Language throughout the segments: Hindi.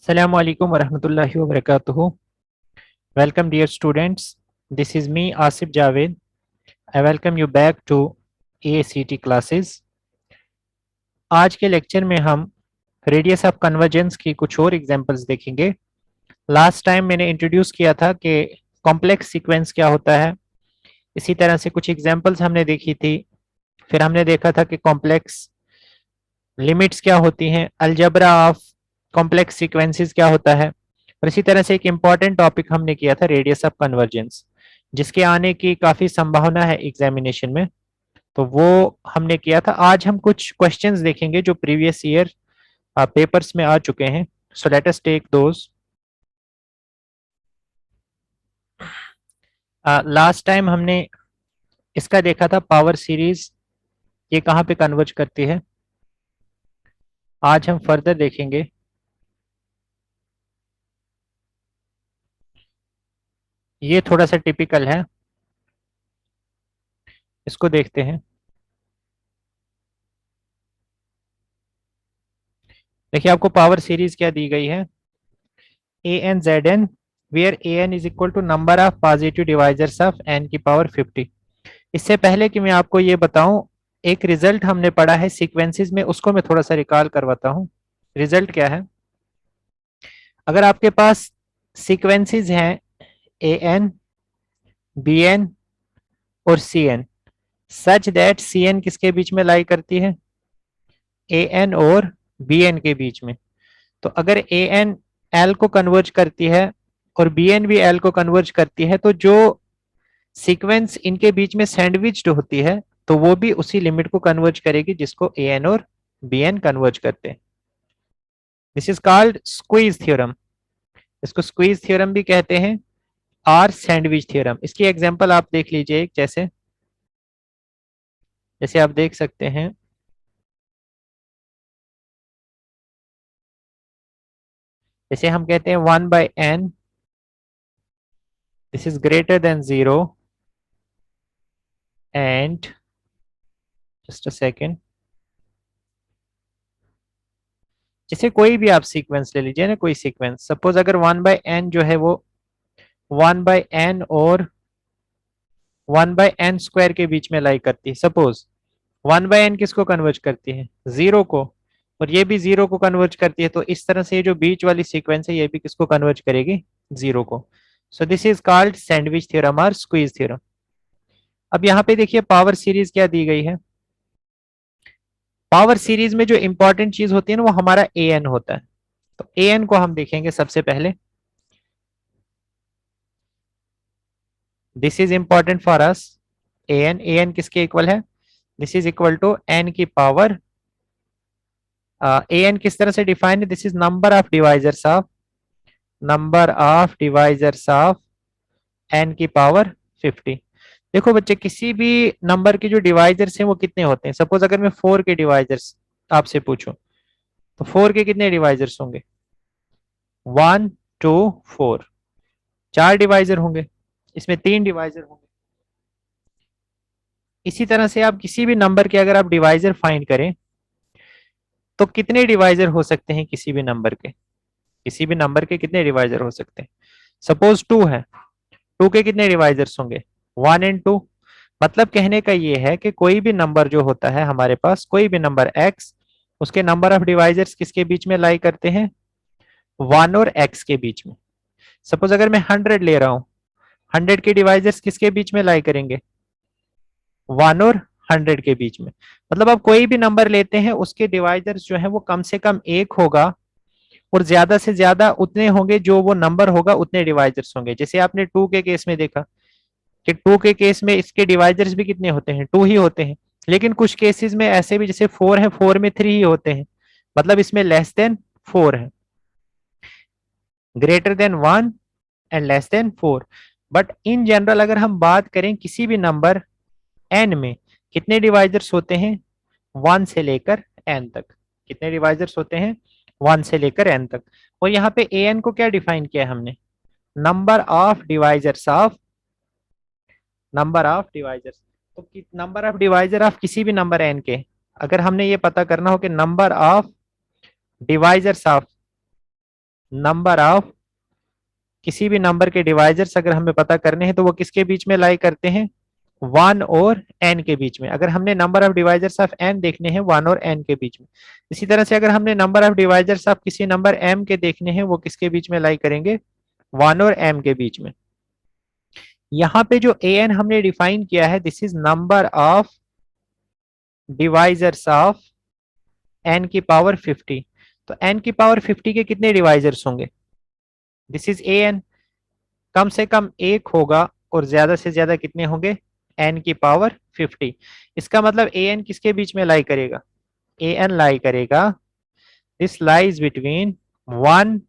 Assalamu alaikum warahmatullahi wabarakatuh. Welcome dear students. This is me Asif Javed. I welcome you back to AACT classes. आज के लेक्चर में हम रेडियस ऑफ कन्वर्जेंस की कुछ और एग्जांपल्स देखेंगे। लास्ट टाइम मैंने इंट्रोड्यूस किया था कि कॉम्प्लेक्स सीक्वेंस क्या होता है। इसी तरह से कुछ एग्जांपल्स हमने देखी थी। फिर हमने देखा था कि कॉम्प्लेक्स लिमिट्स क्या होती हैं, अलजेब्रा ऑफ कॉम्प्लेक्स सीक्वेंसेस क्या होता है, और इसी तरह से एक इम्पॉर्टेंट टॉपिक हमने किया था रेडियस ऑफ कन्वर्जेंस, जिसके आने की काफ़ी संभावना है एग्जामिनेशन में। तो वो हमने किया था। आज हम कुछ क्वेश्चंस देखेंगे जो प्रीवियस ईयर पेपर्स में आ चुके हैं। So let us take those. Last time हमने इसका देखा था पावर सीरीज ये कहाँ पे कन्वर्ज करती है। आज हम फर्दर देखेंगे। ये थोड़ा सा टिपिकल है, इसको देखते हैं। देखिए आपको पावर सीरीज क्या दी गई है, ए n z n, where a n is equal to number of positive divisors of N की पावर 50। इससे पहले कि मैं आपको ये बताऊं, एक रिजल्ट हमने पढ़ा है सीक्वेंसेस में, उसको मैं थोड़ा सा रिकॉल करवाता हूं। रिजल्ट क्या है, अगर आपके पास सीक्वेंसेस हैं ए एन, बी एन और C N, such that C N किसके बीच में लाई करती है, ए एन और बी एन के बीच में। तो अगर ए एन एल को कन्वर्ज करती है और बी एन भी एल को कन्वर्ज करती है, तो जो सीक्वेंस इनके बीच में सैंडविच्ड होती है तो वो भी उसी लिमिट को कन्वर्ज करेगी जिसको ए एन और बी एन कन्वर्ज करते हैं। This is called squeeze theorem. इसको स्क्वीज थ्योरम भी कहते हैं और सैंडविच थ्योरम। इसकी एग्जांपल आप देख लीजिए, जैसे जैसे आप देख सकते हैं, जैसे हम कहते हैं 1/n, this is greater than 0 and just a second. जैसे कोई भी आप सीक्वेंस ले लीजिए ना, कोई सीक्वेंस, सपोज अगर 1/n जो है वो 1/n और 1/n स्क्वायर के बीच में लाई करती है। सपोज 1/n किसको कन्वर्ज करती है, जीरो को, और ये भी जीरो को कन्वर्ज करती है। तो इस तरह से ये जो बीच वाली सीक्वेंस है ये भी किसको कन्वर्ज करेगी, जीरो को। सो this is called sandwich theorem और स्क्वीज थ्योरम। अब यहाँ पे देखिए पावर सीरीज क्या दी गई है। पावर सीरीज में जो इंपॉर्टेंट चीज होती है ना, वो हमारा ए एन होता है। तो ए एन को हम देखेंगे सबसे पहले। This is important for us. A N किसके इक्वल है, this is equal to N की पावर, ए एन किस तरह से डिफाइन है, this is number of divisors of N की पावर 50। देखो बच्चे, किसी भी नंबर के जो डिवाइजर्स हैं वो कितने होते हैं। सपोज अगर मैं 4 के डिवाइजर्स आपसे पूछूं, तो 4 के कितने डिवाइजर्स होंगे, 1 2 4, 4 डिवाइजर होंगे, इसमें 3 डिवाइजर होंगे। इसी तरह से आप किसी भी नंबर के अगर आप डिवाइजर फाइंड करें तो कितने डिवाइजर हो सकते हैं किसी भी नंबर के, किसी भी नंबर के कितने डिवाइजर हो सकते हैं। सपोज 2 है, 2 के कितने डिवाइजर्स होंगे, 1 और 2। मतलब कहने का ये है कि कोई भी नंबर जो होता है हमारे पास, कोई भी नंबर x, उसके नंबर ऑफ डिवाइजर्स किसके बीच में लाई करते हैं, 1 और x के बीच में। सपोज अगर मैं 100 ले रहा हूं, 100 के डिवाइजर्स किसके बीच में लाई करेंगे, 1 और 100 के बीच में। मतलब आप कोई भी नंबर लेते हैं उसके डिवाइजर्स जो है वो कम से कम एक होगा, और ज्यादा से ज्यादा उतने होंगे, जो वो नंबर होगा उतने डिवाइजर्स होंगे। जैसे आपने 2 के केस में देखा कि 2 के केस में इसके डिवाइजर्स भी कितने होते हैं, 2 ही होते हैं। लेकिन कुछ केसेस में ऐसे भी, जैसे 4 है, 4 में 3 ही होते हैं, मतलब इसमें लेस देन 4 है, greater than 1 and less than 4। But in general अगर हम बात करें किसी भी नंबर n में कितने डिवाइजर्स होते हैं, 1 से लेकर n तक। कितने डिवाइजर्स होते हैं, 1 से लेकर n तक। और यहाँ पे ए एन को क्या डिफाइन किया है हमने, number of divisors of, number of divisors. तो नंबर ऑफ डिवाइजर ऑफ किसी भी नंबर n के, अगर हमने ये पता करना हो कि number of divisors of number of किसी भी नंबर के डिवाइजर्स अगर हमें पता करने हैं तो वो किसके बीच में लाई करते हैं, वन और एन के बीच में। अगर हमने number of divisors of N देखने हैं वन और एन के बीच में। इसी तरह से अगर हमने नंबर ऑफ डिवाइजर्स ऑफ किसी नंबर एम के देखने हैं वो किसके बीच में लाई करेंगे, वन और एम के बीच में। यहाँ पे जो ए एन हमने डिफाइन किया है, this is number of divisors of N की पावर 50। तो एन की पावर 50 के कितने डिवाइजर्स होंगे, दिस इज ए एन। कम से कम एक होगा और ज्यादा से ज्यादा कितने होंगे, एन की पावर 50। इसका मतलब ए एन किसके बीच में लाई करेगा, ए एन लाई करेगा, this lies between 1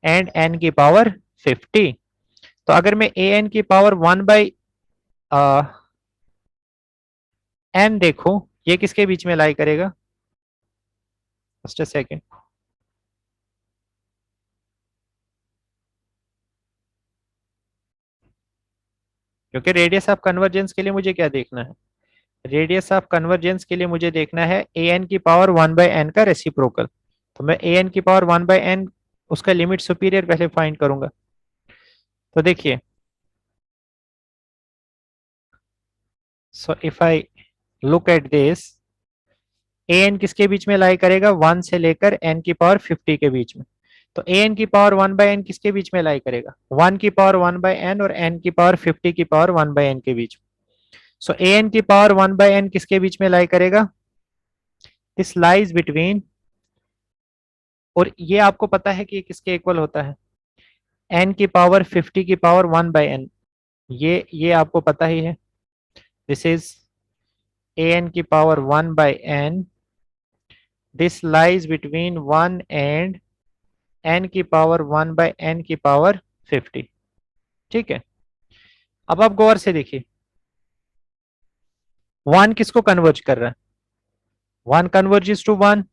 and N की पावर 50। तो अगर मैं ए एन की पावर 1 बाई एन देखूं, ये किसके बीच में लाई करेगा, जस्ट अ सेकेंड। क्योंकि रेडियस ऑफ कन्वर्जेंस के लिए मुझे क्या देखना है, रेडियस ऑफ कन्वर्जेंस के लिए मुझे देखना है ए एन की पावर 1/n का रेसिप्रोकल। तो मैं ए एन की पावर 1/n उसका लिमिट सुपीरियर पहले फाइंड करूंगा। तो देखिए, so if I look at this, A N किसके बीच में लाई करेगा, 1 से लेकर एन की पावर 50 के बीच में। तो ए एन की पावर 1/n किसके बीच में लाई करेगा, 1 की पावर 1/n और एन की पावर 50 की पावर 1/n के बीच में। सो ए एन की पावर 1/n किसके बीच में लाई करेगा, दिस लाइज बिटवीन, और ये आपको पता है कि ये किसके इक्वल होता है, एन की पावर 50 की पावर 1/n। ये आपको पता ही है, दिस इज ए एन की power 1/n, this lies between 1 and N की पावर 1/n की पावर 50। ठीक है, अब आप गौर से देखिए, वन किसको कन्वर्ज कर रहा है, वन कन्वर्जेस टू वन।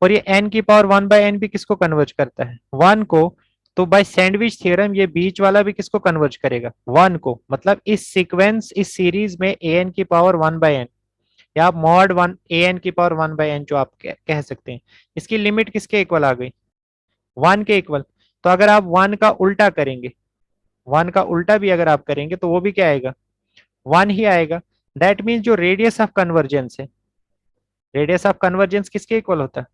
और ये n की पावर 1/n भी किसको कन्वर्ज करता है, वन को। तो बाय सैंडविच थ्योरम ये बीच वाला भी किसको कन्वर्ज करेगा, वन को। मतलब इस सीक्वेंस, इस सीरीज में ए एन की पावर 1/n या आप मॉड वन ए एन की पावर 1/n जो आप कह सकते हैं, इसकी लिमिट किसके इक्वल आ गई, वन के इक्वल। तो अगर आप वन का उल्टा करेंगे, वन का उल्टा भी अगर आप करेंगे तो वो भी क्या आएगा, वन ही आएगा। दैट मीन्स जो रेडियस ऑफ कन्वर्जेंस है, रेडियस ऑफ कन्वर्जेंस किसके इक्वल होता है,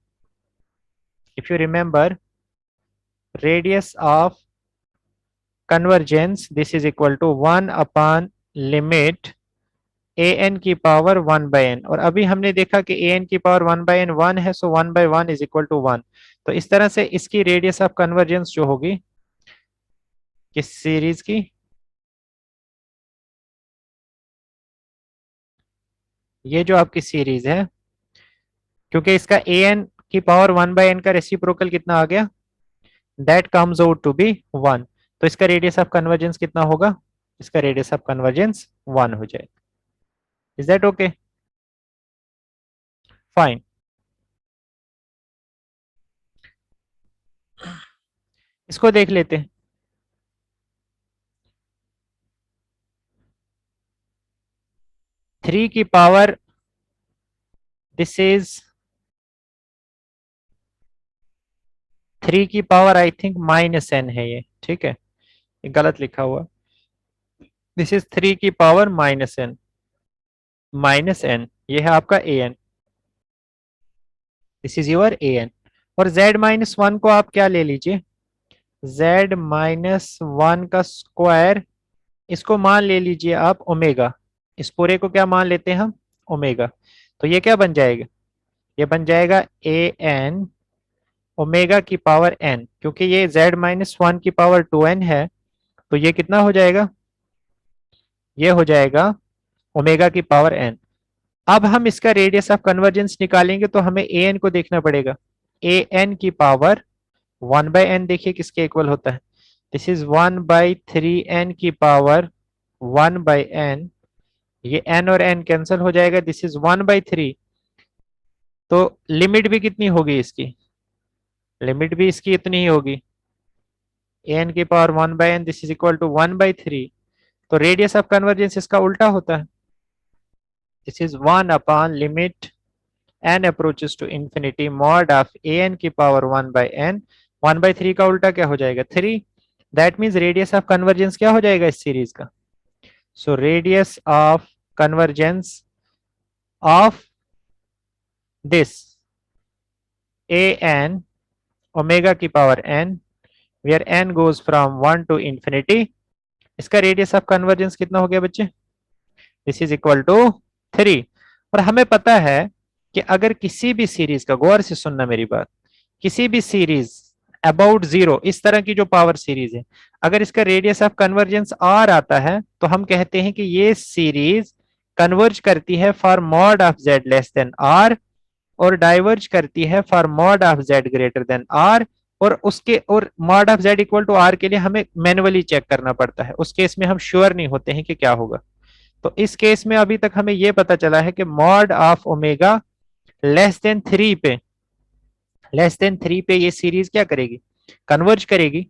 if you remember, radius of convergence this is equal to 1 limit A N की पावर 1/n। और अभी हमने देखा कि ए एन की पावर 1/n 1 है, सो 1/1 इज इक्वल टू 1। तो इस तरह से इसकी रेडियस ऑफ कन्वर्जेंस जो होगी किस सीरीज की, ये जो आपकी सीरीज है, क्योंकि इसका ए एन की पावर 1/n का रेसिप्रोकल कितना आ गया, that comes out to be 1। तो इसका रेडियस ऑफ कन्वर्जेंस कितना होगा, इसका रेडियस ऑफ कन्वर्जेंस 1 हो जाएगा। Is that okay, fine. इसको देख लेते हैं, थ्री की पावर, दिस इज 3 की पावर आई थिंक -n है ये, ठीक है, ये गलत लिखा हुआ, दिस इज 3 की पावर -n, ये है आपका a n, this is your a N. और z-1 को आप क्या ले लीजिए, z-1 का स्क्वायर, इसको मान ले लीजिए आप ओमेगा, इस पूरे को क्या मान लेते हैं हम, ओमेगा। तो ये क्या बन जाएगा, ये बन जाएगा ए एन ओमेगा की पावर n, क्योंकि ये z-1 की पावर 2n है, तो ये कितना हो जाएगा, ये हो जाएगा ओमेगा की पावर n। अब हम इसका रेडियस ऑफ कन्वर्जेंस निकालेंगे तो हमें ए एन को देखना पड़ेगा, ए एन की पावर 1/n देखिए किसके इक्वल होता है, दिस इज 1/3n की पावर 1/n। ये n और n कैंसिल हो जाएगा, दिस इज 1/3। तो लिमिट भी कितनी होगी इसकी, लिमिट भी इसकी इतनी ही होगी, एन की power 1/n this is equal to 1/3। तो रेडियस ऑफ कन्वर्जेंस इसका उल्टा होता है, दिस इज 1 लिमिट n approaches to infinity mod of a n की पावर 1/n 1/3 का उल्टा क्या हो जाएगा 3। That means radius of convergence क्या हो जाएगा इस सीरीज का। So radius of convergence of this A n omega की power n where n goes from 1 to infinity, इसका रेडियस ऑफ कन्वर्जेंस कितना हो गया बच्चे, दिस इज इक्वल टू 3। और हमें पता है कि अगर किसी भी सीरीज का, गौर से सुनना मेरी बात, किसी भी सीरीज अबाउट जीरो, इस तरह की जो पावर सीरीज है, अगर इसका रेडियस ऑफ कन्वर्जेंस r आता है तो हम कहते हैं कि ये सीरीज कन्वर्ज करती है for mod of z less than r और डाइवर्ज करती है for mod of z greater than r। और mod of z equal to r के लिए हमें मैनुअली चेक करना पड़ता है, उस केस में हम श्योर नहीं होते हैं कि क्या होगा। तो इस केस में अभी तक हमें यह पता चला है कि mod of omega less than 3 पे ये सीरीज क्या करेगी, कन्वर्ज करेगी।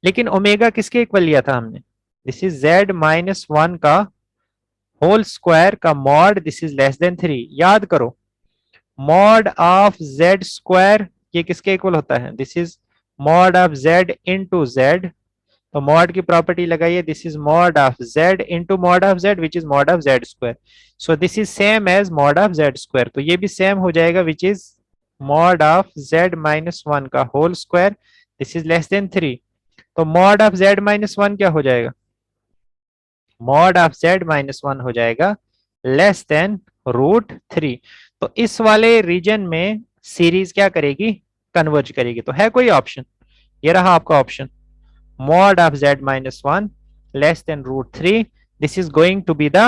लेकिन ओमेगा किसके इक्वल लिया था हमने, दिस इज z-1 का होल स्क्वायर का mod, this is less than 3। याद करो मॉड ऑफ z स्क्वायर ये किसके इक्वल होता है, this is mod of z into z। तो मॉड की प्रॉपर्टी लगाइए, this is mod of z into mod of z which is mod of z square. So this is same as mod of z square, तो ये भी सेम हो जाएगा विच इज मॉड ऑफ z-1 का whole square, this is less than 3। तो मॉड ऑफ z-1 क्या हो जाएगा, मॉड ऑफ z-1 हो जाएगा लेस देन √3। तो इस वाले रीजन में सीरीज क्या करेगी, कन्वर्ज करेगी। तो है कोई ऑप्शन, ये रहा आपका option, mod of z-1 less than √3, this is going to be the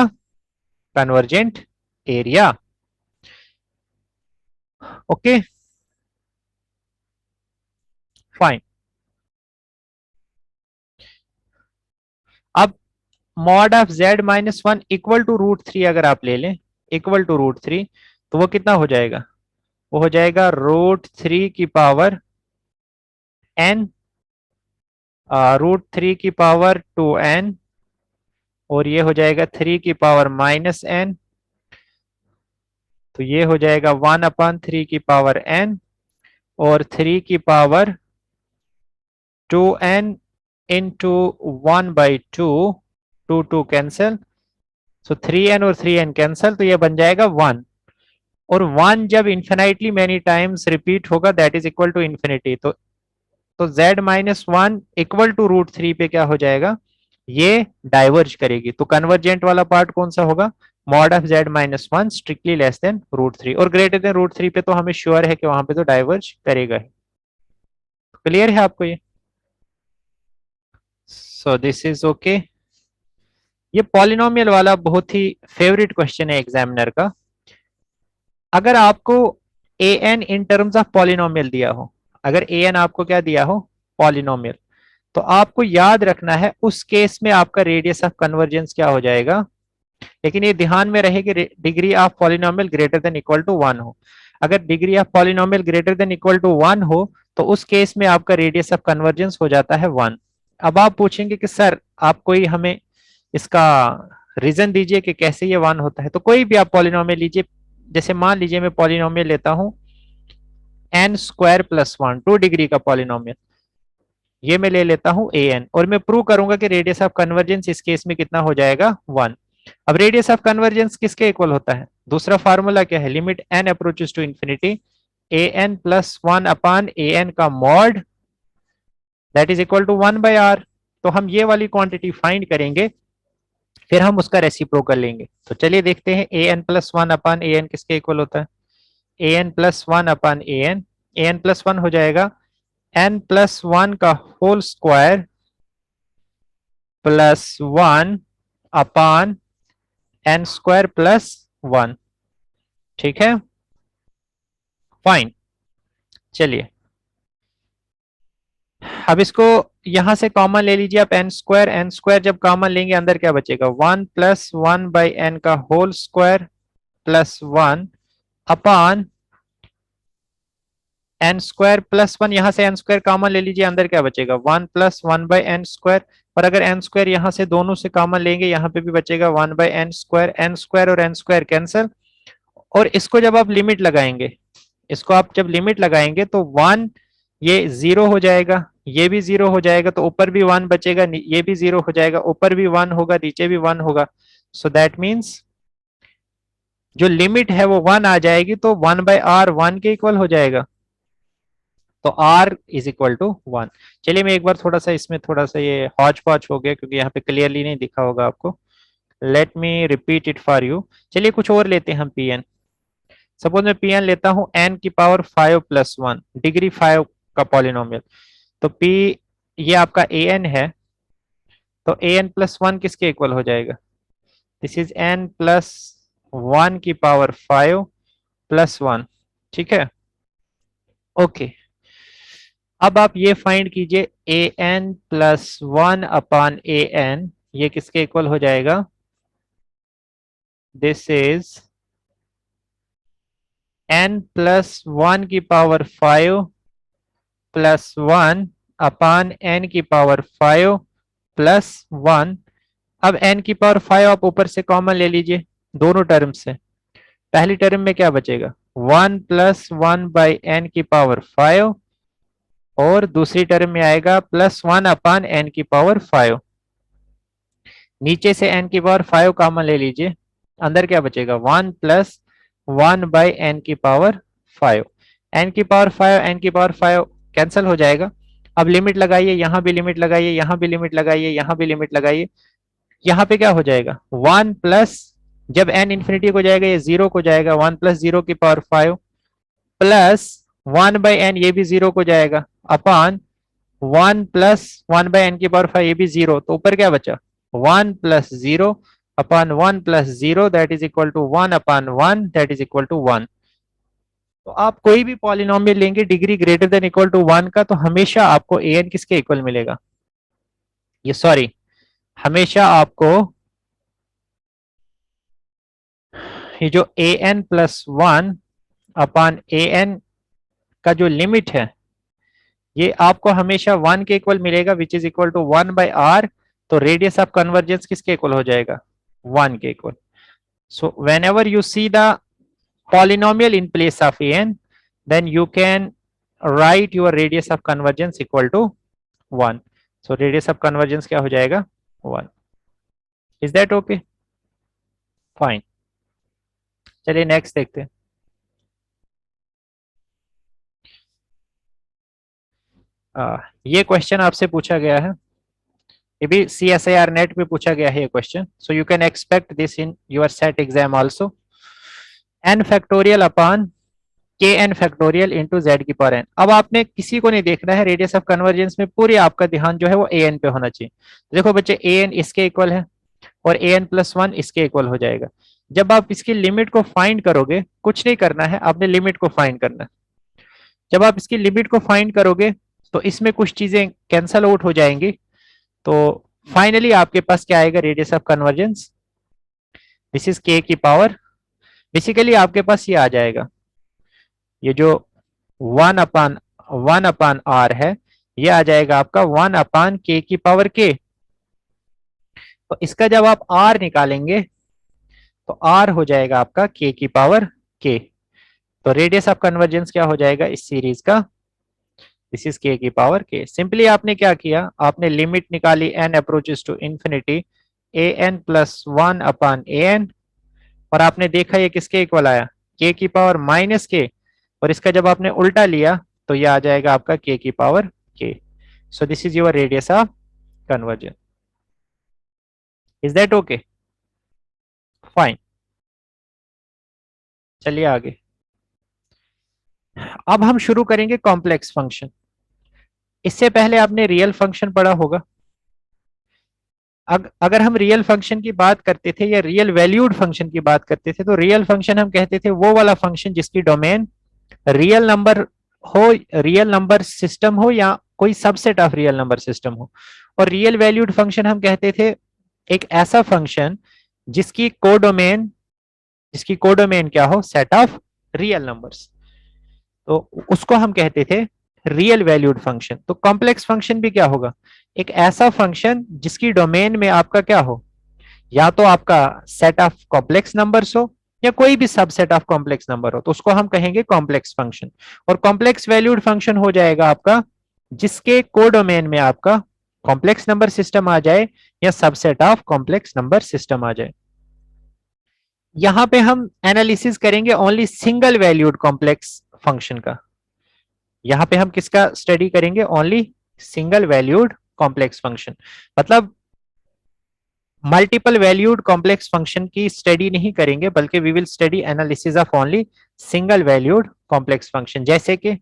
convergent area. Okay, fine. अब mod of z-1 equal to √3 अगर आप ले लें, इक्वल टू √3, तो वो कितना हो जाएगा, वो हो जाएगा √3 की पावर n, √3 की पावर 2n, और ये हो जाएगा 3 की पावर -n, तो ये हो जाएगा 1/3 की पावर n और 3 की पावर 2n इंटू 1/2, 2 कैंसिल, सो 3n और 3n कैंसिल, तो ये बन जाएगा 1। और 1 जब इन्फिनाइटली मेनी टाइम्स रिपीट होगा that is equal to infinity, तो z-1 इक्वल टू √3 पे क्या हो जाएगा, ये डाइवर्ज करेगी। तो कन्वर्जेंट वाला पार्ट कौन सा होगा, mod of z-1 strictly less than √3, और ग्रेटर देन √3 पे तो हमें श्योर है कि वहां पे तो डाइवर्ज करेगा ही। क्लियर है आपको ये, सो दिस इज ओके। ये पॉलिनोमियल वाला बहुत ही फेवरेट क्वेश्चन है एग्जामिनर का। अगर आपको a n in terms of polynomial दिया हो, अगर ए एन आपको क्या दिया हो, पॉलिनोमियल, तो आपको याद रखना है उस केस में आपका रेडियस ऑफ कन्वर्जेंस क्या हो जाएगा। लेकिन ये ध्यान में रहे कि degree of polynomial greater than equal to 1 हो। अगर degree of polynomial greater than equal to 1 हो तो उस केस में आपका रेडियस ऑफ कन्वर्जेंस हो जाता है 1। अब आप पूछेंगे कि सर आप कोई हमें इसका रीजन दीजिए कि कैसे ये 1 होता है। तो कोई भी आप पॉलिनोमियल लीजिए, जैसे मान लीजिए मैं पॉलिनोमियल लेता हूं n² + 1, 2 डिग्री का पॉलिनोमियल, ये मैं ले लेता हूं an, और मैं प्रूव करूंगा कि रेडियस ऑफ कन्वर्जेंस इस केस में कितना हो जाएगा 1। अब रेडियस ऑफ कन्वर्जेंस किसके इक्वल होता है, दूसरा फार्मूला क्या है, limit n approaches to infinity an + 1/an का मॉड that is equal to 1/r। तो हम ये वाली क्वांटिटी फाइंड करेंगे, फिर हम उसका रेसिप्रोकल लेंगे। तो चलिए देखते हैं an + 1/an किसके इक्वल होता है, an + 1/an, an + 1 हो जाएगा n + 1 का होल स्क्वायर प्लस 1/n² + 1। ठीक है, फाइन। चलिए अब इसको यहां से कॉमन ले लीजिए आप, n² जब कॉमन लेंगे अंदर क्या बचेगा, 1 + 1/n का होल स्क्वायर प्लस 1/n² + 1, यहां से n² कॉमन ले लीजिए, अंदर क्या बचेगा 1 + 1/n²। और अगर n² यहां से दोनों से कॉमन लेंगे, यहां पे भी बचेगा 1/n², n² और n² कैंसिल। और इसको जब आप लिमिट लगाएंगे, इसको आप जब लिमिट लगाएंगे तो 1 ये 0 हो जाएगा, ये भी 0 हो जाएगा, तो ऊपर भी 1 बचेगा, ये भी 0 हो जाएगा, ऊपर भी 1 होगा, नीचे भी 1 होगा। सो दैट मीन्स जो लिमिट है वो 1 आ जाएगी, तो 1/r 1 के इक्वल हो जाएगा, तो r इज इक्वल टू 1। चलिए मैं एक बार थोड़ा सा इसमें थोड़ा सा ये हौच पौच हो गया क्योंकि यहाँ पे क्लियरली नहीं दिखा होगा आपको। Let me repeat it for you. चलिए कुछ और लेते हैं हम pn। सपोज मैं pn लेता हूँ n की पावर 5 प्लस 1 डिग्री 5 का पॉलिनोमियल। तो p ये आपका an है, तो an प्लस 1 किसके इक्वल हो जाएगा? दिस इज n प्लस 1 की पावर 5 प्लस 1। ठीक है, ओके। अब आप ये फाइंड कीजिए ए N plus 1 upon A N, ये किसके इक्वल हो जाएगा? दिस इज n प्लस 1 की पावर 5 प्लस 1 अपान n की पावर 5 प्लस 1। अब n की पावर 5 आप ऊपर से कॉमन ले लीजिए दोनों टर्म से। पहली टर्म में क्या बचेगा? 1 प्लस 1 बाई एन की पावर 5, और दूसरी टर्म में आएगा प्लस 1 अपान एन की पावर 5। नीचे से n की पावर 5 कॉमन ले लीजिए, अंदर क्या बचेगा? 1 प्लस 1 बाई एन की पावर 5। एन की पावर 5 एन की पावर 5 कैंसिल हो जाएगा। अब लिमिट लगाइए, यहां भी लिमिट लगाइए, यहां भी लिमिट लगाइए, यहां भी लिमिट लगाइए। यहाँ पे क्या हो जाएगा? 1 प्लस, जब n इंफिनिटी को जाएगा ये 0 को जाएगा, 1 प्लस 0 की पावर 5 प्लस 1 बाई एन, ये भी 0 को जाएगा, अपान 1 प्लस 1 बाई एन की पावर 5, ये भी 0, तो ऊपर क्या बचा? 1 plus 0 upon 1 plus 0 that is equal to 1 upon 1 that is equal to 1। तो आप कोई भी पॉलिनोमियल लेंगे degree greater than equal to 1 का, तो हमेशा आपको ए एन किसके इक्वल मिलेगा? ये सॉरी, हमेशा आपको ये जो ए N plus 1 upon A N का जो लिमिट है, ये आपको हमेशा 1 के इक्वल मिलेगा, which is equal to 1 by R. तो रेडियस ऑफ कन्वर्जेंस किसके इक्वल हो जाएगा? 1 के equal. So whenever you see the polynomial in place of an, then you can write your radius of convergence equal to 1. So radius of convergence क्या हो जाएगा? 1. Is that okay? Fine. चलिए नेक्स्ट देखते हैं। ये क्वेश्चन आपसे पूछा गया है, ये भी CSIR नेट पे पूछा गया है ये question. So you can expect this in your set exam also. n factorial upon के एन फैक्टोरियल इंटू जेड की पावर एन। अब आपने किसी को नहीं देखना है, रेडियस ऑफ कन्वर्जेंस में पूरी आपका ध्यान जो है वो ए एन पे होना चाहिए। देखो बच्चे, ए एन इसके इक्वल है और ए एन प्लस 1 इसके इक्वल हो जाएगा। जब आप इसकी लिमिट को फाइंड करोगे, कुछ नहीं करना है, आपने लिमिट को फाइंड करना है। जब आप इसकी लिमिट को फाइंड करोगे तो इसमें कुछ चीजें कैंसल आउट हो जाएंगी, तो फाइनली आपके पास क्या आएगा? Radius of convergence, this is के की पावर, बेसिकली आपके पास ये आ जाएगा, ये जो 1 अपान आर है, ये आ जाएगा आपका 1 अपान के की पावर के। तो इसका जब आप आर निकालेंगे तो आर हो जाएगा आपका के की पावर के। तो रेडियस ऑफ कन्वर्जेंस क्या हो जाएगा इस सीरीज का? दिस इज के की पावर के। सिंपली आपने क्या किया? आपने लिमिट निकाली N approaches to infinity A N plus 1 upon A N, और आपने देखा ये किसके इक्वल आया? के की पावर माइनस के, और इसका जब आपने उल्टा लिया तो ये आ जाएगा आपका के की पावर के। सो this is your radius of conversion. Is that okay? Fine. चलिए आगे। अब हम शुरू करेंगे कॉम्प्लेक्स फंक्शन। इससे पहले आपने रियल फंक्शन पढ़ा होगा। अगर हम रियल फंक्शन की बात करते थे या रियल वैल्यूड फंक्शन की बात करते थे, तो रियल फंक्शन हम कहते थे वो वाला फंक्शन जिसकी डोमेन रियल नंबर हो, रियल नंबर सिस्टम हो, या कोई subset of real number system हो। और रियल वैल्यूड फंक्शन हम कहते थे एक ऐसा फंक्शन जिसकी कोडोमेन क्या हो? सेट ऑफ रियल नंबर्स, तो उसको हम कहते थे रियल वैल्यूड फंक्शन। तो कॉम्प्लेक्स फंक्शन भी क्या होगा? एक ऐसा फंक्शन जिसकी डोमेन में आपका क्या हो? या तो आपका सेट ऑफ कॉम्प्लेक्स नंबर्स हो, या कोई भी सबसेट ऑफ कॉम्प्लेक्स नंबर हो तो उसको हम कहेंगे कॉम्प्लेक्स फंक्शन। और कॉम्प्लेक्स वैल्यूड फंक्शन हो जाएगा आपका जिसके कोडोमेन में आपका कॉम्प्लेक्स नंबर सिस्टम आ जाए या subset of complex number system आ जाए। यहां पे हम एनालिसिस करेंगे only single valued complex function का। यहां पे हम किसका स्टडी करेंगे? Only single valued complex function. मतलब मल्टीपल वैल्यूड कॉम्प्लेक्स फंक्शन की स्टडी नहीं करेंगे बल्कि we will study analysis of only single valued complex function. जैसे कि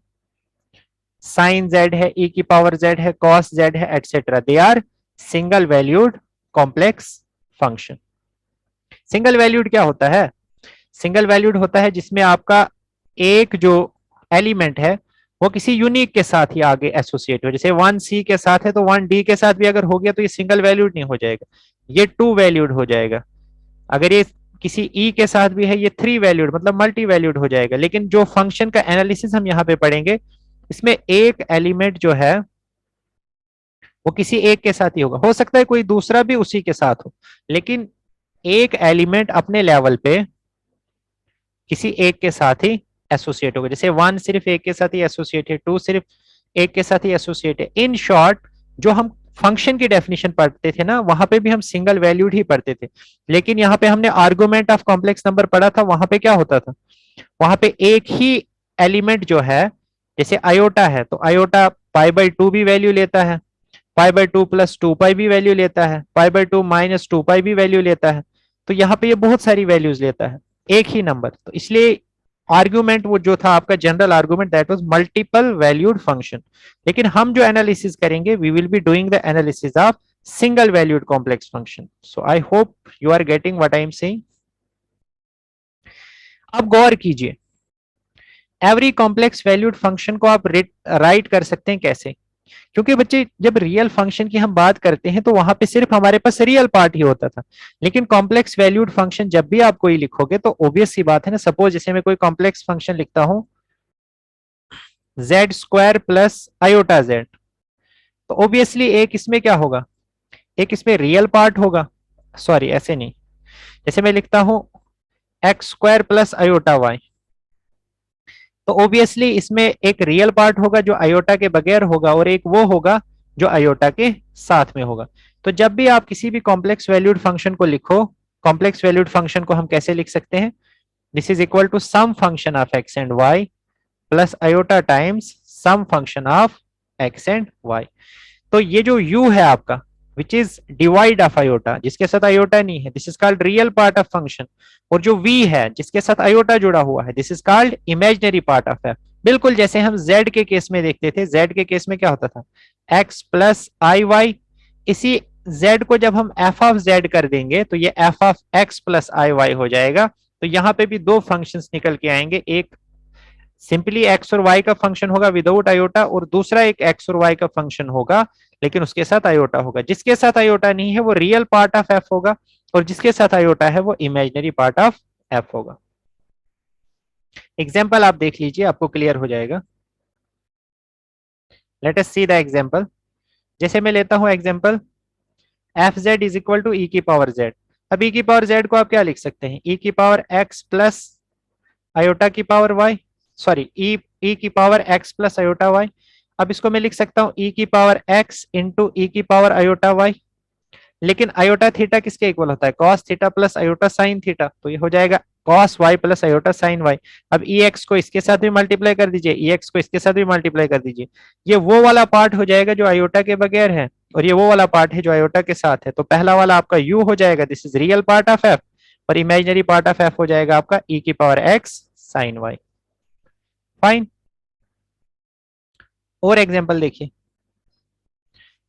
साइन जेड है, ई की पावर जेड है, कॉस जेड है, etcetera, they are single valued complex function. Single valued क्या होता है? सिंगल वैल्यूड होता है जिसमें आपका एक जो एलिमेंट है वो किसी यूनिक के साथ ही आगे एसोसिएट हो। जैसे 1C के साथ है तो 1D के साथ भी अगर हो गया तो ये सिंगल वैल्यूड नहीं हो जाएगा, ये 2 वैल्यूड हो जाएगा। अगर ये किसी E के साथ भी है ये 3 वैल्यूड मतलब मल्टी वैल्यूड हो जाएगा। लेकिन जो फंक्शन का एनालिसिस हम यहाँ पे पढ़ेंगे इसमें एक एलिमेंट जो है वो किसी एक के साथ ही होगा। हो सकता है कोई दूसरा भी उसी के साथ हो, लेकिन एक एलिमेंट अपने लेवल पे किसी एक के साथ ही एसोसिएट होगा। जैसे 1 सिर्फ एक के साथ ही एसोसिएट है, 2 सिर्फ एक के साथ ही एसोसिएट है। इन शॉर्ट जो हम फंक्शन की डेफिनेशन पढ़ते थे ना वहां पे भी हम सिंगल वैल्यूड ही पढ़ते थे, लेकिन यहाँ पे हमने आर्गुमेंट ऑफ कॉम्प्लेक्स नंबर पढ़ा था। वहां पे क्या होता था? वहां पे एक ही एलिमेंट जो है, जैसे आयोटा है तो आयोटा π/2 भी वैल्यू लेता है, π/2 + 2π भी वैल्यू लेता है, π/2 - 2π भी वैल्यू लेता है। तो यहाँ पे ये बहुत सारी वैल्यूज लेता है एक ही नंबर। तो इसलिए आर्ग्यूमेंट वो जो था आपका general argument that was multiple valued function. लेकिन हम जो एनालिसिस करेंगे we will be doing the analysis of single valued complex function. So I hope you are getting what I am saying. अब गौर कीजिए, एवरी कॉम्प्लेक्स वैल्यूड फंक्शन को आप राइट कर सकते हैं कैसे? क्योंकि बच्चे जब रियल फंक्शन की हम बात करते हैं तो वहां पे सिर्फ हमारे पास रियल पार्ट ही होता था, लेकिन कॉम्प्लेक्स वैल्यूड फंक्शन जब भी आप कोई लिखोगे तो ऑब्वियस सी बात है ना, सपोज जैसे मैं कोई कॉम्प्लेक्स फंक्शन लिखता हूं z² + आयोटा z, तो ऑब्वियसली एक इसमें क्या होगा? एक इसमें रियल पार्ट होगा। सॉरी ऐसे नहीं, जैसे मैं लिखता हूं x² + आयोटा y, तो ऑब्वियसली इसमें एक रियल पार्ट होगा जो आयोटा के बगैर होगा और एक वो होगा जो आयोटा के साथ में होगा। तो जब भी आप किसी भी कॉम्प्लेक्स वैल्यूड फंक्शन को लिखो, कॉम्प्लेक्स वैल्यूड फंक्शन को हम कैसे लिख सकते हैं? This is equal to some function of x and y plus iota times some function of x and y। तो ये जो u है आपका which is divide of iota, जिसके साथ आयोटा नहीं है, this is called real part of function. और जो v है जिसके साथ आयोटा जुड़ा हुआ है, this is called imaginary part of f। बिल्कुल जैसे हम z के केस में देखते थे, z के केस में क्या होता था? x + iy। इसी z को जब हम f ऑफ z कर देंगे तो ये f ऑफ x + iy हो जाएगा। तो यहाँ पे भी दो फंक्शंस निकल के आएंगे, एक सिंपली x और y का फंक्शन होगा विदाउट आयोटा, और दूसरा एक x और y का फंक्शन होगा लेकिन उसके साथ आयोटा होगा। जिसके साथ आयोटा नहीं है वो रियल पार्ट ऑफ f होगा, और जिसके साथ आयोटा है वो इमेजिनरी पार्ट ऑफ f होगा। एग्जाम्पल आप देख लीजिए, आपको क्लियर हो जाएगा। Let us see the example. जैसे मैं लेता हूं example fz is equal to e की पावर z। अब e की पावर z को आप क्या लिख सकते हैं? e की पावर x प्लस आयोटा की पावर y, सॉरी e की power x plus iota y। अब इसको मैं लिख सकता हूं e की पावर x इंटू e की पावर आयोटा y। लेकिन आयोटा थीटा किसके इक्वल होता है? cos theta plus iota sine theta. तो ये हो जाएगा cos y plus iota sine y। अब ex को इसके साथ भी मल्टीप्लाई कर दीजिए, ex को इसके साथ भी मल्टीप्लाई कर दीजिए। ये वो वाला पार्ट हो जाएगा जो आयोटा के बगैर है, और ये वो वाला पार्ट है जो आयोटा के साथ है। तो पहला वाला आपका u हो जाएगा, this is real part of f, और इमेजिनरी पार्ट ऑफ f हो जाएगा आपका e की power x sine y। Fine. और एग्जांपल देखिए,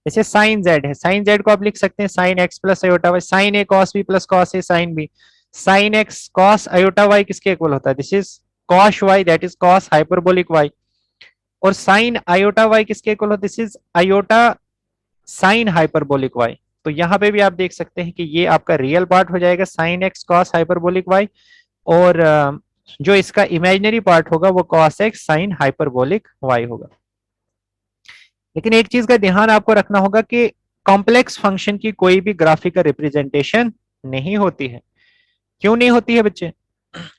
जैसे साइन z है, साइन z को आप लिख सकते हैं sine x plus iota y, sine a cos b plus cos a sine b। Sine x cos iota y किसके इक्वल होता है? This is cos y, that is cos hyperbolic y। और साइन आयोटा y किसके इक्वल होता है? This is iota sine hyperbolic y। तो यहाँ पे भी आप देख सकते हैं कि ये आपका रियल पार्ट हो जाएगा sine x cos hyperbolic y, और जो इसका इमेजिनरी पार्ट होगा वो cos x sine hyperbolic y होगा। लेकिन एक चीज का ध्यान आपको रखना होगा कि कॉम्प्लेक्स फंक्शन की कोई भी ग्राफिकल रिप्रेजेंटेशन नहीं होती है। क्यों नहीं होती है बच्चे?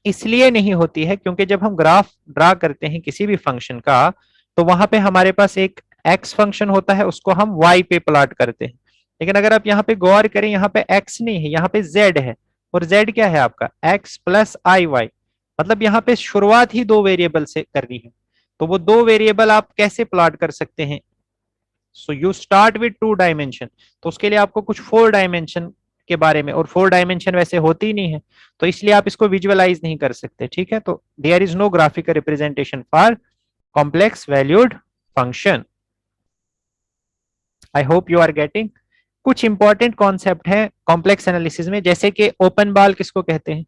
इसलिए नहीं होती है क्योंकि जब हम ग्राफ ड्रा करते हैं किसी भी फंक्शन का, तो वहां पे हमारे पास एक एक्स फंक्शन होता है, उसको हम वाई पे प्लॉट करते हैं। लेकिन अगर आप यहाँ पे गौर करें, यहाँ पे एक्स नहीं है, यहाँ पे जेड है। और जेड क्या है आपका? एक्स प्लस आई वाई। मतलब यहाँ पे शुरुआत ही दो वेरिएबल से करनी है। तो वो दो वेरिएबल आप कैसे प्लॉट कर सकते हैं? So you start with two dimension. तो उसके लिए आपको कुछ फोर डायमेंशन के बारे में, और फोर डायमेंशन वैसे होती ही नहीं है, तो इसलिए आप इसको विजुअलाइज नहीं कर सकते। ठीक है, तो there is no graphical representation for complex valued function. I hope you are getting. कुछ इंपॉर्टेंट कॉन्सेप्ट है कॉम्प्लेक्स एनालिसिस में, जैसे कि ओपन बॉल किसको कहते हैं?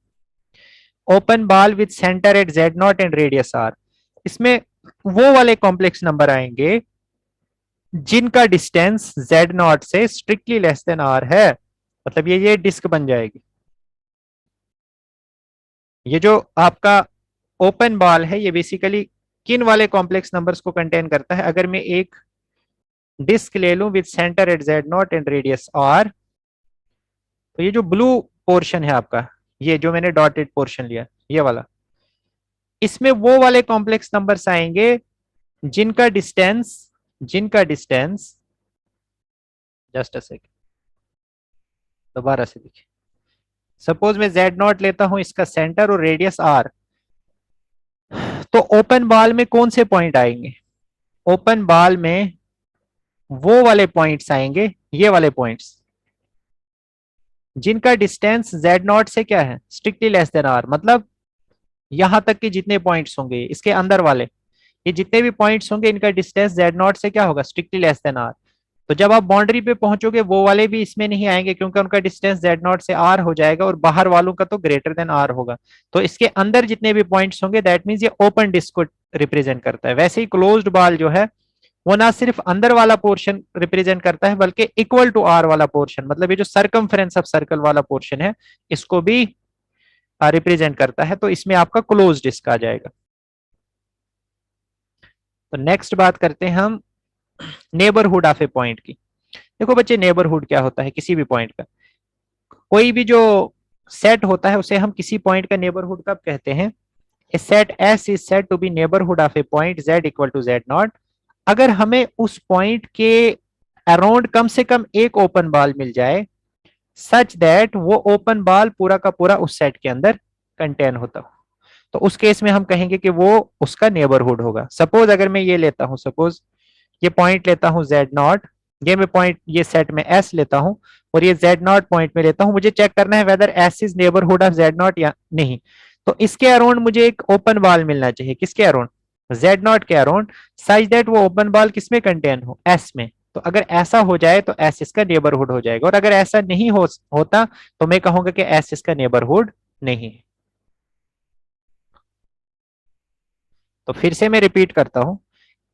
Open ball with centre at Z naught and radius R. इसमें वो वाले कॉम्प्लेक्स नंबर आएंगे जिनका डिस्टेंस जेड नॉट से स्ट्रिक्टली लेस देन आर है। मतलब ये डिस्क बन जाएगी। ये जो आपका ओपन बॉल है, ये बेसिकली किन वाले कॉम्प्लेक्स नंबर्स को कंटेन करता है? अगर मैं एक डिस्क ले लूं with centre at Z naught and radius R, तो ये जो ब्लू पोर्शन है आपका, ये जो मैंने डॉटेड पोर्शन लिया, ये वाला, इसमें वो वाले कॉम्प्लेक्स नंबर्स आएंगे जिनका डिस्टेंस जस्ट अ सेकंड, दोबारा से देखिए। सपोज मैं जेड नॉट लेता हूं, इसका सेंटर और रेडियस आर, तो ओपन बॉल में कौन से पॉइंट आएंगे? ओपन बॉल में वो वाले पॉइंट्स आएंगे, ये वाले पॉइंट्स जिनका डिस्टेंस जेड नॉट से क्या है? Strictly less than R. मतलब यहां तक के जितने पॉइंट्स होंगे इसके अंदर वाले, ये जितने भी पॉइंट्स होंगे, इनका डिस्टेंस जेड नॉट से क्या होगा? Strictly less than R. तो जब आप बाउंड्री पे पहुंचोगे, वो वाले भी इसमें नहीं आएंगे क्योंकि उनका डिस्टेंस जेड नॉट से आर हो जाएगा, और बाहर वालों का तो ग्रेटर देन आर होगा। तो इसके अंदर जितने भी पॉइंट्स होंगे, दैट मीन्स ये ओपन डिस्क को रिप्रेजेंट करता है। वैसे ही क्लोज्ड बॉल जो है, वो ना सिर्फ अंदर वाला पोर्शन रिप्रेजेंट करता है, बल्कि इक्वल टू आर वाला पोर्शन, मतलब ये जो सर्कमफ्रेंस ऑफ सर्कल वाला पोर्शन है, इसको भी रिप्रेजेंट करता है। तो इसमें आपका क्लोज डिस्क आ जाएगा। तो नेक्स्ट बात करते हैं हम नेबरहुड ऑफ ए पॉइंट की। देखो बच्चे, नेबरहुड क्या होता है किसी भी पॉइंट का? कोई भी जो सेट होता है, उसे हम किसी पॉइंट का नेबरहुड कब कहते हैं? A set S is said to be neighbourhood of a point z equal to z not, अगर हमें उस पॉइंट के अराउंड कम से कम एक ओपन बॉल मिल जाए, सच दैट वो ओपन बॉल पूरा का पूरा उस सेट के अंदर कंटेन होता हो, तो उस केस में हम कहेंगे कि वो उसका नेबरहुड होगा। सपोज अगर मैं ये लेता हूं, सपोज ये पॉइंट लेता हूं जेड नॉट, ये मैं पॉइंट ये सेट में एस लेता हूं, और ये जेड नॉट पॉइंट में लेता हूं, मुझे चेक करना है whether S is neighbourhood of Z naught या नहीं। तो इसके अराउंड मुझे एक ओपन बॉल मिलना चाहिए, किसके अराउंड? जेड नॉट के अराउंड, सच दैट वो ओपन बॉल किसमें कंटेन हो? एस में। तो अगर ऐसा हो जाए तो एस इसका नेबरहुड हो जाएगा, और अगर ऐसा नहीं होता, तो मैं कहूंगा कि एस इसका नेबरहुड नहीं है। तो फिर से मैं रिपीट करता हूं,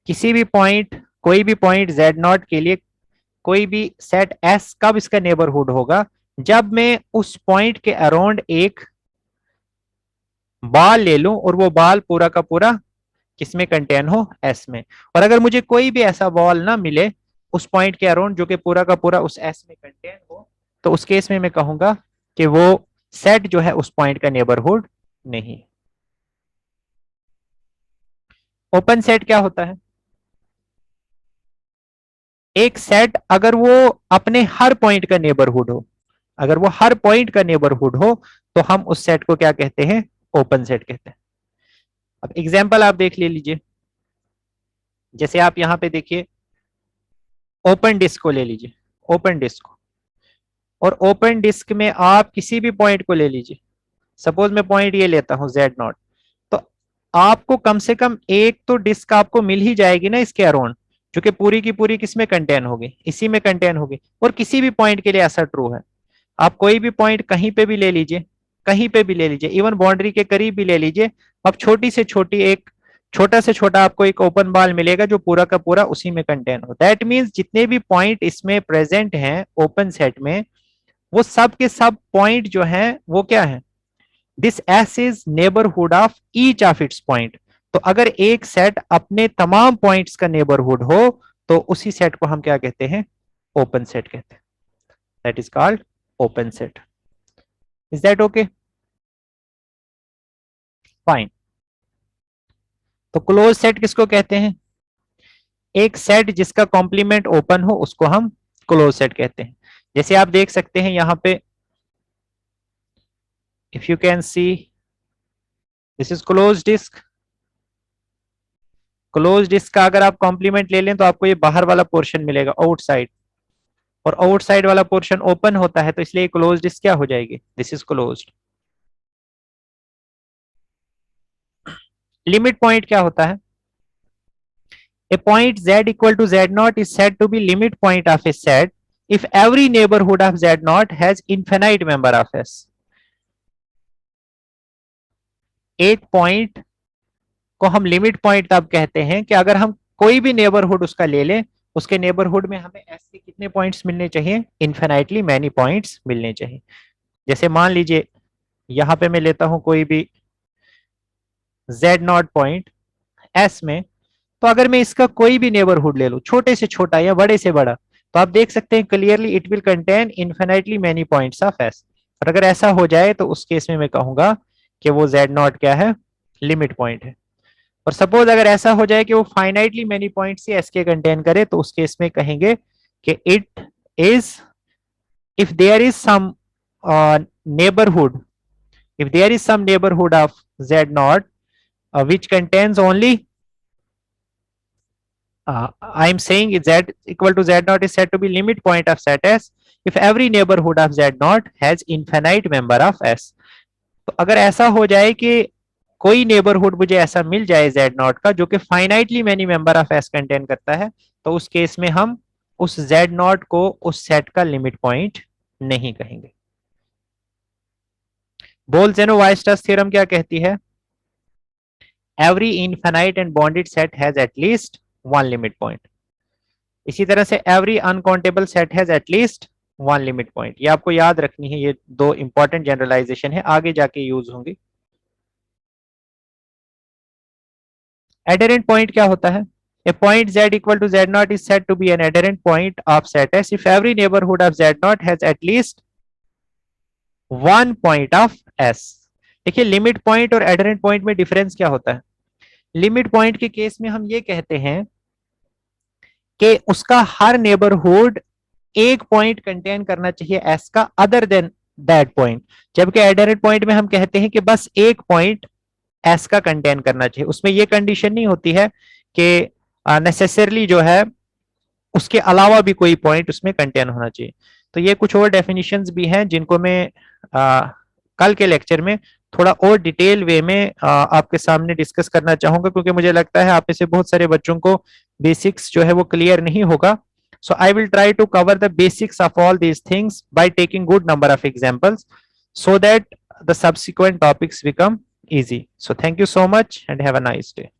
किसी भी पॉइंट, कोई भी पॉइंट जेड नॉट के लिए कोई भी सेट एस कब इसका नेबरहुड होगा? जब मैं उस पॉइंट के अराउंड एक बॉल ले लूं, और वो बॉल पूरा का पूरा किसमें कंटेन हो? एस में। और अगर मुझे कोई भी ऐसा बॉल ना मिले उस पॉइंट के अराउंड जो कि पूरा का पूरा उस एस में कंटेन हो, तो उस केस में मैं कहूंगा कि वो सेट जो है उस पॉइंट का नेबरहुड नहीं। ओपन सेट क्या होता है? एक सेट अगर वो अपने हर पॉइंट का नेबरहुड हो, अगर वो हर पॉइंट का नेबरहुड हो, तो हम उस सेट को क्या कहते हैं? ओपन सेट कहते हैं। अब एग्जांपल आप देख ले लीजिए, जैसे आप यहां पे देखिए, ओपन डिस्क को ले लीजिए, ओपन डिस्क को, और ओपन डिस्क में आप किसी भी पॉइंट को ले लीजिए। सपोज मैं पॉइंट ये लेता हूं जेड नॉट, तो आपको कम से कम एक तो डिस्क आपको मिल ही जाएगी ना इसके अराउंड, जो कि पूरी की पूरी किसमें कंटेन होगी? इसी में कंटेन होगी। और किसी भी पॉइंट के लिए ऐसा ट्रू है। आप कोई भी पॉइंट कहीं पे भी ले लीजिए, कहीं पे भी ले लीजिए, इवन बाउंड्री के करीब भी ले लीजिए, अब छोटी से छोटी एक, छोटा से छोटा आपको एक ओपन बॉल मिलेगा जो पूरा का पूरा उसी में कंटेन हो। दैट मीन्स जितने भी पॉइंट इसमें प्रेजेंट हैं ओपन सेट में, वो सब के सब पॉइंट जो हैं वो क्या है? This S is neighbourhood of each of its point. तो अगर एक सेट अपने तमाम पॉइंट्स का नेबरहुड हो, तो उसी सेट को हम क्या कहते हैं? ओपन सेट कहते हैं। That is called open set. Is that okay? Fine. तो क्लोज सेट किसको कहते हैं? एक सेट जिसका कॉम्प्लीमेंट ओपन हो उसको हम क्लोज सेट कहते हैं। जैसे आप देख सकते हैं यहां पे, if you can see, this is close disc. Close disc का अगर आप कॉम्प्लीमेंट ले लें तो आपको ये बाहर वाला पोर्शन मिलेगा, आउटसाइड, और आउटसाइड वाला पोर्शन ओपन होता है, तो इसलिए क्लोज डिस्क क्या हो जाएगी? This is closed. Limit point क्या होता है? A point z equal to z naught is said to be limit point of a set if every neighborhood of z naught has infinite member of s। एक पॉइंट को हम लिमिट पॉइंट तब कहते हैं कि अगर हम कोई भी नेबरहुड उसका ले लें, उसके नेबरहुड में हमें एस के कितने पॉइंट्स मिलने चाहिए? इन्फिनाइटली मैनी पॉइंट्स मिलने चाहिए। जैसे मान लीजिए यहां पे मैं लेता हूं कोई भी z नॉट पॉइंट s में, तो अगर मैं इसका कोई भी नेबरहुड ले लूं, छोटे से छोटा या बड़े से बड़ा, तो आप देख सकते हैं clearly it will contain infinitely many points of S. और अगर ऐसा हो जाए तो उस केस में मैं कहूंगा कि वो z नॉट क्या है? लिमिट पॉइंट है। और सपोज अगर ऐसा हो जाए कि वो फाइनाइटली मेनी पॉइंट्स ही एस के कंटेन करे, तो उस केस में कहेंगे कि it is, if there is some neighbourhood, if there is some neighborhood of z naught which contains only I am saying z equal to z naught is said to be limit point of set S if every neighborhood of z naught has infinite member of S। तो अगर ऐसा हो जाए कि कोई नेबरहुड मुझे ऐसा मिल जाए z नॉट का जो कि finitely many member of s contain करता है, तो उस केस में हम उस z नॉट को उस सेट का लिमिट पॉइंट नहीं कहेंगे। बोल्स-ज़ेनोव-वायर्स्ट्रास थ्योरम क्या कहती है? Every infinite and bonded set has at least one limit point. इसी तरह से every uncountable set has at least one limit point. ये आपको याद रखनी है, ये दो इंपॉर्टेंट जनरलाइजेशन है, आगे जाके यूज होंगी। एडेरेंट पॉइंट क्या होता है? A point z equal to z naught is said to be an adherent point of set S if every neighborhood of z naught has at least one point of S। देखिए लिमिट पॉइंट और एडरेंट पॉइंट में डिफरेंस क्या होता है? लिमिट पॉइंट के केस में हम ये कहते हैं कि उसका हर नेबरहुड एक पॉइंट कंटेन करना चाहिए S का अदर देन दैट पॉइंट, जबकि एडरेंट पॉइंट में हम कहते हैं कि बस एक पॉइंट S का कंटेन करना चाहिए। उसमें ये कंडीशन नहीं होती है कि नेसेसरली जो है उसके अलावा भी कोई पॉइंट उसमें कंटेन होना चाहिए। तो ये कुछ और डेफिनेशंस भी हैं जिनको मैं कल के लेक्चर में थोड़ा और डिटेल वे में आपके सामने डिस्कस करना चाहूंगा, क्योंकि मुझे लगता है आप में से बहुत सारे बच्चों को बेसिक्स जो है वो क्लियर नहीं होगा। So I will try to cover the basics of all these things by taking good number of examples so that the subsequent topics become easy. So thank you so much and have a nice day.